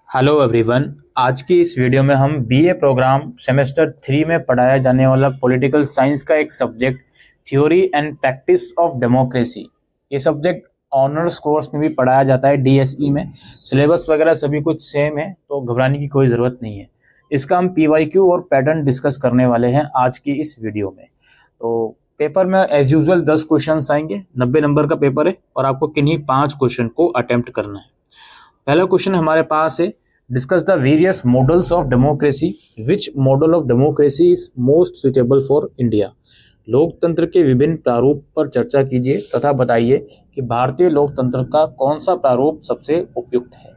Hello everyone. आज की इस वीडियो में हम बीए प्रोग्राम सेमेस्टर 3 में पढ़ाया जाने वाला पॉलिटिकल साइंस का एक subject theory and practice of democracy, ये सब्जेक्ट ऑनर्स कोर्स में भी पढ़ाया जाता है डीएसई में। सिलेबस वगैरह सभी कुछ सेम है, तो घबराने की कोई ज़रूरत नहीं है। इसका हम पीवाईक्यू और पैटर्न डिस्कस करने वाले हैं आज की इस वीडियो में। तो पेपर में एज यूजुअल 10 क्वेश्चन आएंगे, 90 नंबर का पेपर है और आपको किन्हीं 5 क्वेश्चन को अटेम्प्ट करना है। पहला क्वेश्चन हमारे पास है, discuss the various models of democracy, which model of democracy is most suitable for India. लोकतंत्र के विभिन्न प्रारूप पर चर्चा कीजिए तथा बताइए कि भारतीय लोकतंत्र का कौन सा प्रारूप सबसे उपयुक्त है।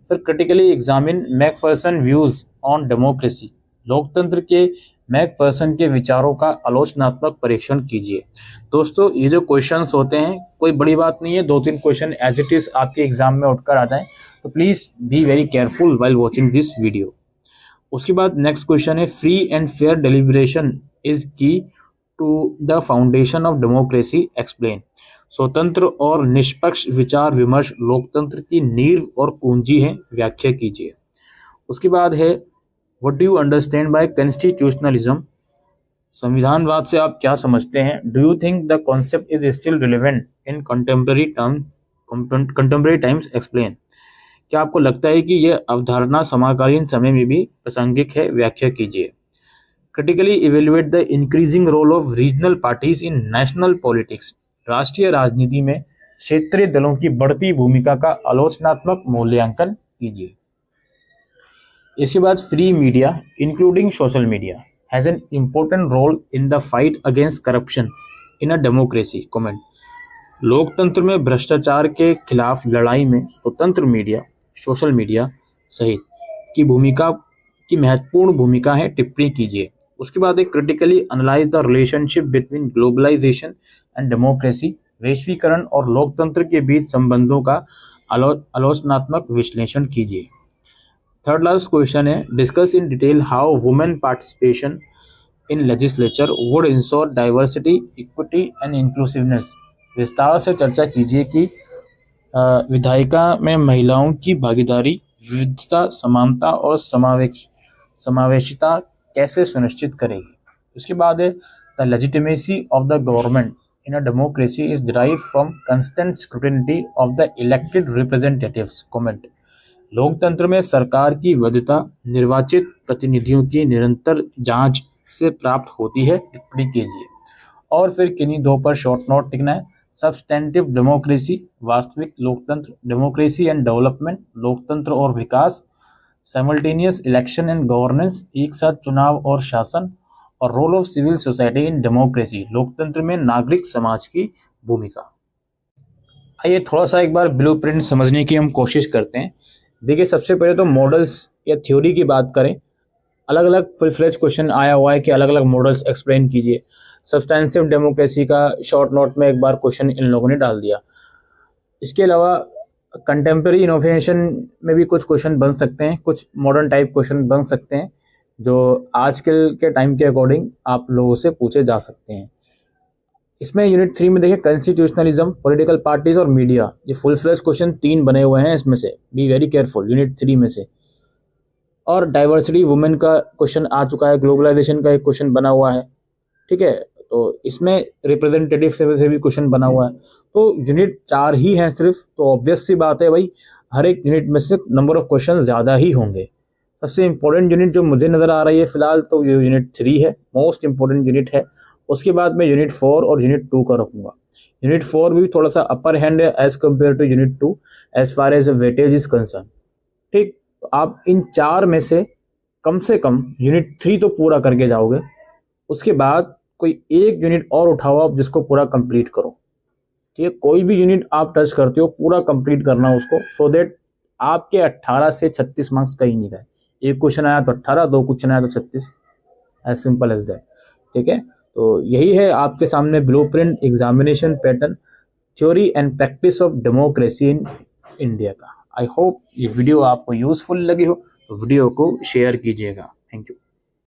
फिर critically examine Macpherson views on democracy, लोकतंत्र के मैकफर्सन के विचारों का आलोचनात्मक परीक्षण कीजिए। दोस्तों, ये जो क्वेश्चंस होते हैं कोई बड़ी बात नहीं है, 2-3 क्वेश्चन एज इट इज आपके एग्जाम में उठकर आ जाएं, तो please be very careful while watching this video. उसके बाद नेक्स्ट क्वेश्चन है, free and fair deliberation is key to the foundation of democracy, explain. स्वतंत्र और निष्पक्ष विचार विमर्श लोकतंत्र की नींव और कुंजी है, व्याख्या कीजिए। उसके बाद है, what do you understand by constitutionalism, संविधानवाद से आप क्या समझते हैं। Do you think the concept is still relevant in contemporary times, explain. क्या आपको लगता है कि यह अवधारणा समकालीन समय में भी प्रासंगिक है, व्याख्या कीजिए। Critically evaluate the increasing role of regional parties in national politics, राष्ट्रीय राजनीति में क्षेत्रीय दलों की बढ़ती भूमिका का आलोचनात्मक मूल्यांकन कीजिए। इसके बाद, free media including social media has an important role in the fight against corruption in a democracy, comment. लोकतंत्र में भ्रष्टाचार के खिलाफ लड़ाई में स्वतंत्र मीडिया, सोशल मीडिया सहित की महत्वपूर्ण भूमिका है, टिप्पणी कीजिए। उसके बाद एक, critically analyse the relationship between globalisation and democracy, वैश्वीकरण और लोकतंत्र के बीच संबंधों का आलोचनात्मक विश्लेषण कीजिए। थर्ड लास्ट क्वेश्चन है, discuss in detail how women participation in legislature would ensure diversity, equity and inclusiveness, विस्तार से चर्चा कीजिए कि विधायिका में महिलाओं की भागीदारी विविधता, समानता और समावेशिता कैसे सुनिश्चित करेगी। उसके बाद है, the legitimacy of the government in a democracy is derived from constant scrutiny of the elected representatives, comment. लोकतंत्र में सरकार की वैधता निर्वाचित प्रतिनिधियों की निरंतर जांच से प्राप्त होती है, टिप्पणी कीजिए। और फिर किन्हीं 2 पर शॉर्ट नोट लिखना है, सब्सटेंटिव डेमोक्रेसी, वास्तविक लोकतंत्र, डेमोक्रेसी एंड डेवलपमेंट, लोकतंत्र और विकास, साइमल्टेनियस इलेक्शन एंड गवर्नेंस, एक साथ चुनाव और शासन, और role of civil society in democracy, लोकतंत्र में नागरिक समाज की भूमिका। आइए थोड़ा सा एक बार ब्लूप्रिंट समझने की हम कोशिश करते हैं। देखिए, सबसे पहले तो मॉडल्स या थ्योरी की बात करें, अलग अलग फुल फ्लेज क्वेश्चन आया हुआ है कि अलग अलग मॉडल्स एक्सप्लेन कीजिए। सब्सटेंसिव डेमोक्रेसी का शॉर्ट नोट में एक बार क्वेश्चन इन लोगों ने डाल दिया। इसके अलावा कंटेम्प्रेरी इनोवेशन में भी कुछ क्वेश्चन बन सकते हैं, कुछ मॉडर्न टाइप क्वेश्चन बन सकते हैं जो आजकल के टाइम के अकॉर्डिंग आप लोगों से पूछे जा सकते हैं। इसमें यूनिट 3 में देखिए, कॉन्स्टिट्यूशनलिज्म, पॉलिटिकल पार्टीज और मीडिया, ये फुल फ्लेज क्वेश्चन 3 बने हुए हैं इसमें से, बी वेरी केयरफुल, यूनिट 3 में से। और डाइवर्सिटी वुमेन का क्वेश्चन आ चुका है, ग्लोबलाइजेशन का एक क्वेश्चन बना हुआ है, ठीक है। तो इसमें रिप्रेजेंटेटिव से भी क्वेश्चन बना हुआ है। तो यूनिट 4 ही है सिर्फ, तो ऑब्वियस सी बात है भाई, हर एक यूनिट में से नंबर ऑफ क्वेश्चन ज़्यादा ही होंगे। सबसे इंपॉर्टेंट यूनिट जो मुझे नज़र आ रही है फिलहाल, तो ये यूनिट 3 है, मोस्ट इंपॉर्टेंट यूनिट है। उसके बाद मैं यूनिट 4 और यूनिट 2 का रखूँगा। यूनिट 4 भी थोड़ा सा अपर हैंड है as compared to unit 2 as far as weightage is concern, ठीक। तो आप इन 4 में से कम यूनिट 3 तो पूरा करके जाओगे। उसके बाद कोई एक यूनिट और उठाओ आप जिसको पूरा कंप्लीट करो, ठीक है। कोई भी यूनिट आप टच करते हो पूरा कंप्लीट करना उसको, सो दैट आपके 18 से 36 मार्क्स कहीं नहीं गए। एक क्वेश्चन आया तो 18, 2 क्वेश्चन आया तो 36, एज सिंपल एज दैट, ठीक है। तो यही है आपके सामने blueprint examination pattern, theory and practice of democracy in India का। आई होप ये वीडियो आपको यूजफुल लगी हो, तो वीडियो को शेयर कीजिएगा। Thank you.